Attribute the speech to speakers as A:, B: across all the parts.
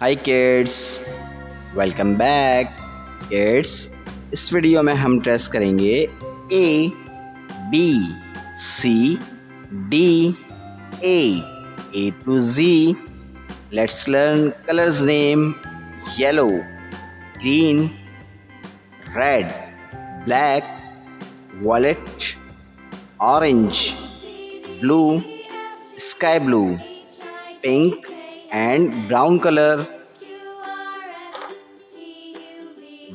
A: हाय kids, welcome back. Kids, इस video में हम टेस्ट करेंगे A B C D A to G. Let's learn colours name yellow, green, red, black, violet, orange, blue, sky blue, pink and brown color,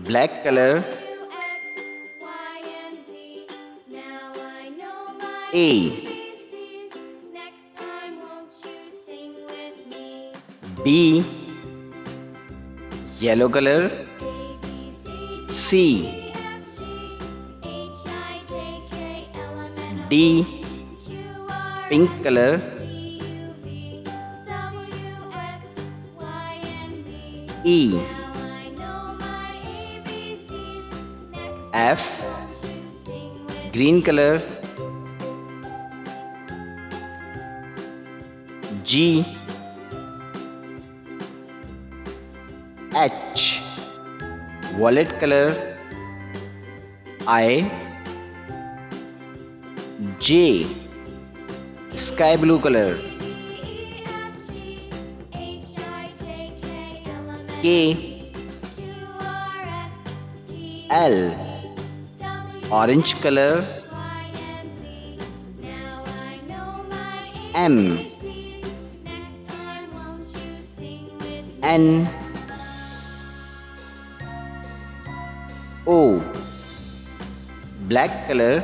A: black color, A, B, yellow color, C, D, pink color, E, F, green color, G, H, violet color, I, J, sky blue color, K, L, orange color, M, N, O, black color,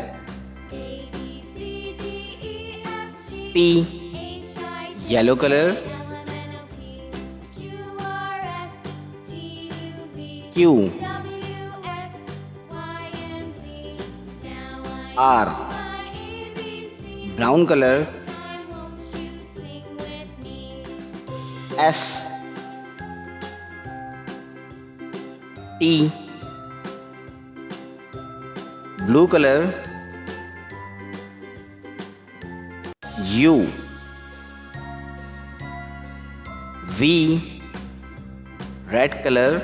A: P, yellow color, Q, R, brown color, S, T, blue color, U, V, red color,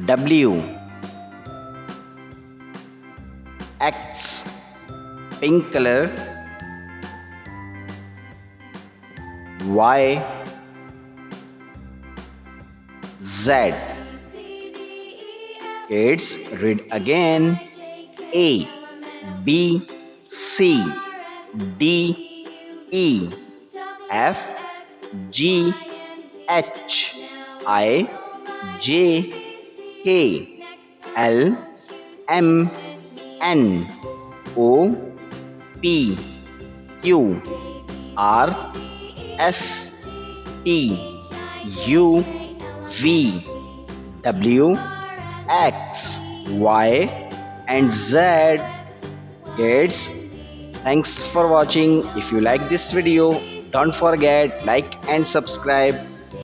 A: W, X, pink color, Y, Z. Kids, read again. A, B, C, D, E, F, G, H, I, J, K, L, M, N, O, P, Q, R, S, T, U, V, W, X, Y and Z. Kids, thanks for watching. If you like this video, don't forget like and subscribe.